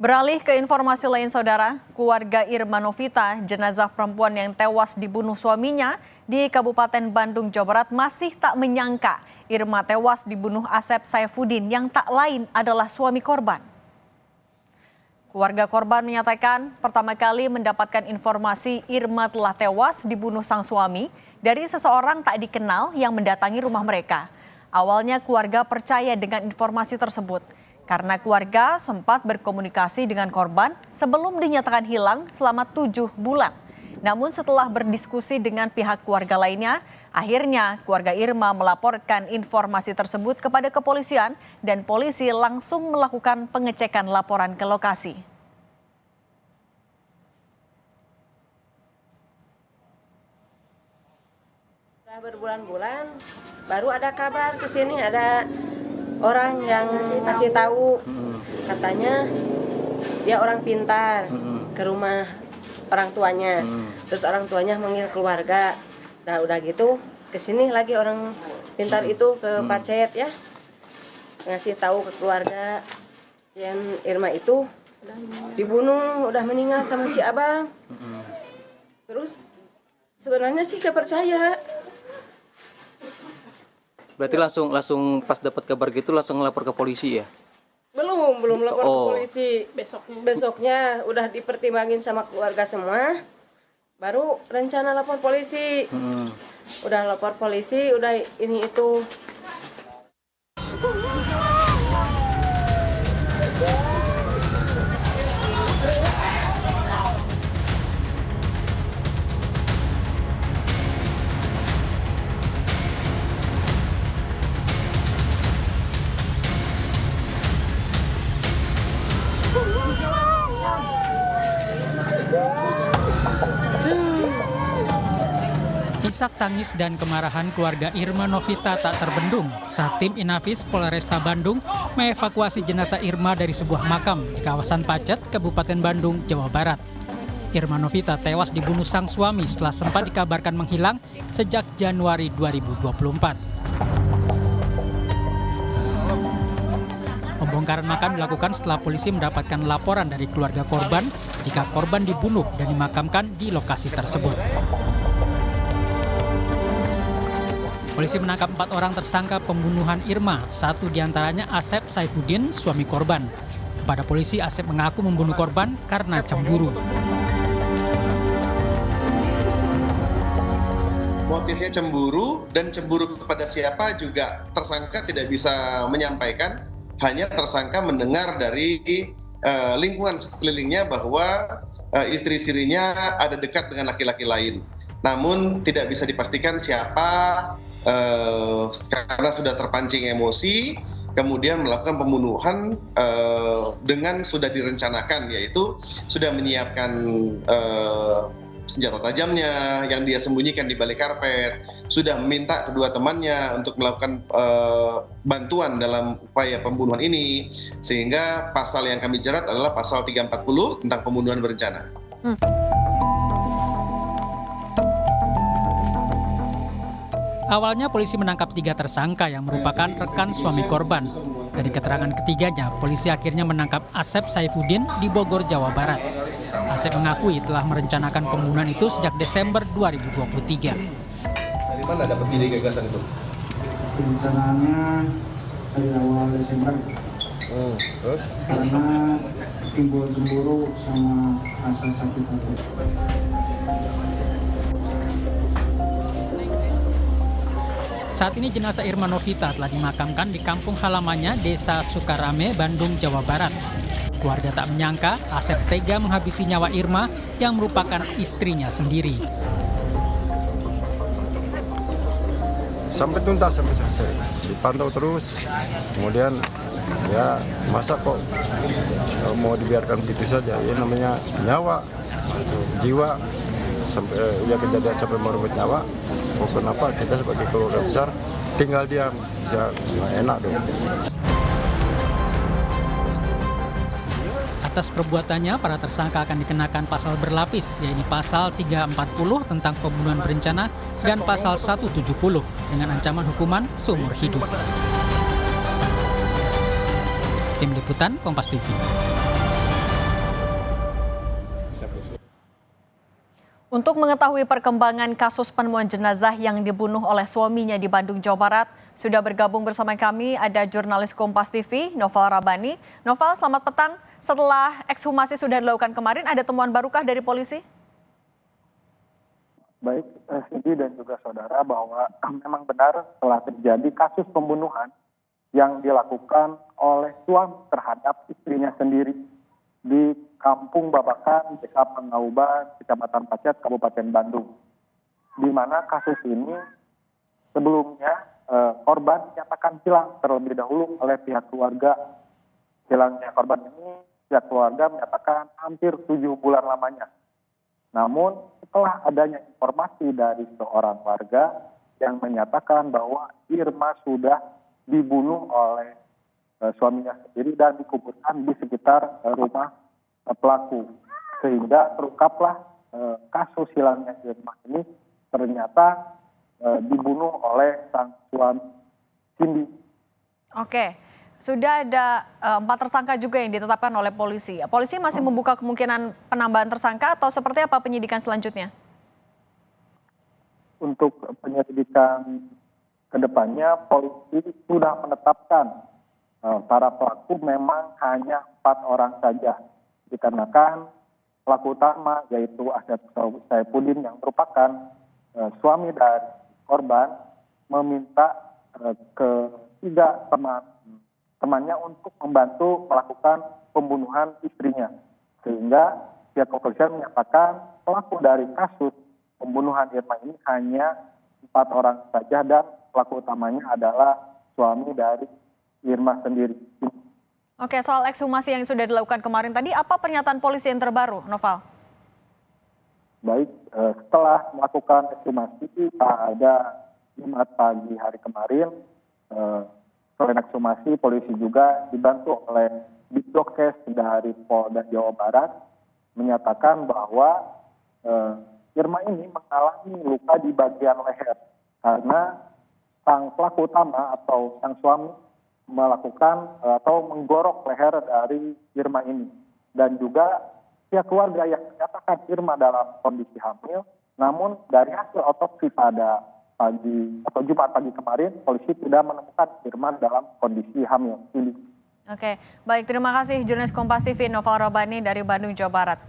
Beralih ke informasi lain, saudara, keluarga Irma Novita, jenazah perempuan yang tewas dibunuh suaminya di Kabupaten Bandung, Jawa Barat masih tak menyangka Irma tewas dibunuh Asep Saifuddin yang tak lain adalah suami korban. Keluarga korban menyatakan pertama kali mendapatkan informasi Irma telah tewas dibunuh sang suami dari seseorang tak dikenal yang mendatangi rumah mereka. Awalnya keluarga percaya dengan informasi tersebut, karena keluarga sempat berkomunikasi dengan korban sebelum dinyatakan hilang selama 7 bulan. Namun setelah berdiskusi dengan pihak keluarga lainnya, akhirnya keluarga Irma melaporkan informasi tersebut kepada kepolisian dan polisi langsung melakukan pengecekan laporan ke lokasi. Setelah berbulan-bulan baru ada kabar ke sini, ada orang yang kasih tahu, katanya dia orang pintar, ke rumah orang tuanya. Terus orang tuanya manggil keluarga. Nah udah gitu kesini lagi orang pintar itu ke Pacet ya, ngasih tahu ke keluarga yang Irma itu dibunuh, udah meninggal sama si abang. Terus sebenarnya sih gak percaya. Berarti langsung pas dapat kabar gitu langsung ngelapor ke polisi ya? Belum lapor ke polisi. Besoknya udah dipertimbangin sama keluarga semua. Baru rencana lapor polisi. Udah lapor polisi, udah ini itu. Isak tangis dan kemarahan keluarga Irma Novita tak terbendung saat tim Inafis Polresta Bandung mengevakuasi jenazah Irma dari sebuah makam di kawasan Pacet, Kabupaten Bandung, Jawa Barat. Irma Novita tewas dibunuh sang suami setelah sempat dikabarkan menghilang sejak Januari 2024. Pembongkaran makam dilakukan setelah polisi mendapatkan laporan dari keluarga korban jika korban dibunuh dan dimakamkan di lokasi tersebut. Polisi menangkap 4 orang tersangka pembunuhan Irma, 1 diantaranya Asep Saifuddin, suami korban. Kepada polisi, Asep mengaku membunuh korban karena cemburu. Motifnya cemburu, dan cemburu kepada siapa juga tersangka tidak bisa menyampaikan, hanya tersangka mendengar dari lingkungan sekelilingnya bahwa istri sirinya ada dekat dengan laki-laki lain. Namun tidak bisa dipastikan siapa, karena sudah terpancing emosi, kemudian melakukan pembunuhan dengan sudah direncanakan, yaitu sudah menyiapkan senjata tajamnya yang dia sembunyikan di balik karpet, sudah meminta kedua temannya untuk melakukan bantuan dalam upaya pembunuhan ini, sehingga pasal yang kami jerat adalah pasal 340 tentang pembunuhan berencana. Awalnya polisi menangkap 3 tersangka yang merupakan rekan suami korban. Dari keterangan ketiganya, polisi akhirnya menangkap Asep Saifuddin di Bogor, Jawa Barat. Asep mengakui telah merencanakan pembunuhan itu sejak Desember 2023. Dari mana dapat ide gagasan itu? Perencanaannya dari awal Desember. Terus? Karena timbul cemburu sama rasa sakit hati. Saat ini jenazah Irma Novita telah dimakamkan di kampung halamannya Desa Sukarame, Bandung, Jawa Barat. Keluarga tak menyangka Asep tega menghabisi nyawa Irma yang merupakan istrinya sendiri. Sampai tuntas, sampai selesai. Dipantau terus, kemudian ya masa kok mau dibiarkan begitu saja, ya namanya nyawa, jiwa, sampai ya kejadian sampai merenggut nyawa. Kenapa kita sebagai keluarga besar tinggal diam, ya nggak enak dong. Atas perbuatannya, para tersangka akan dikenakan pasal berlapis, yaitu pasal 340 tentang pembunuhan berencana dan pasal 170 dengan ancaman hukuman seumur hidup. Tim Liputan Kompas TV. Untuk mengetahui perkembangan kasus penemuan jenazah yang dibunuh oleh suaminya di Bandung, Jawa Barat, sudah bergabung bersama kami ada jurnalis Kompas TV, Noval Rabani. Noval, selamat petang. Setelah ekshumasi sudah dilakukan kemarin, ada temuan barukah dari polisi? Baik, Siti dan juga saudara, bahwa memang benar telah terjadi kasus pembunuhan yang dilakukan oleh suami terhadap istrinya sendiri di Kampung Babakan, Desa Pangauban, Kecamatan Pacet, Kabupaten Bandung. Di mana kasus ini sebelumnya korban dinyatakan hilang terlebih dahulu oleh pihak keluarga. Hilangnya korban ini pihak keluarga menyatakan hampir 7 bulan lamanya. Namun setelah adanya informasi dari seorang warga yang menyatakan bahwa Irma sudah dibunuh oleh suaminya sendiri dan dikuburkan di sekitar rumah pelaku, sehingga terungkaplah kasus hilangnya Irma ini ternyata dibunuh oleh sang suami Cindy. Oke, sudah ada 4 tersangka juga yang ditetapkan oleh polisi. Polisi masih membuka kemungkinan penambahan tersangka atau seperti apa penyidikan selanjutnya? Untuk penyelidikan kedepannya, polisi sudah menetapkan para pelaku memang hanya 4 orang saja, dikarenakan pelaku utama yaitu Asep Saifuddin yang merupakan suami dari korban meminta ketiga temannya untuk membantu melakukan pembunuhan istrinya, sehingga pihak kepolisian menyatakan pelaku dari kasus pembunuhan Irma ini hanya 4 orang saja dan pelaku utamanya adalah suami dari Irma sendiri. Oke, soal ekshumasi yang sudah dilakukan kemarin tadi, apa pernyataan polisi yang terbaru, Noval? Baik, setelah melakukan ekshumasi pada Jumat pagi hari kemarin, selain ekshumasi, polisi juga dibantu oleh Bitdokes dari Polda Jawa Barat menyatakan bahwa Irma ini mengalami luka di bagian leher karena sang pelaku utama atau sang suami melakukan atau menggorok leher dari Irma ini, dan juga pihak keluarga yang menyatakan Irma dalam kondisi hamil, namun dari hasil otopsi pada pagi atau Jumat pagi kemarin polisi tidak menemukan Irma dalam kondisi hamil. Oke, baik, terima kasih jurnalis Kompas TV Noval Rabani dari Bandung, Jawa Barat.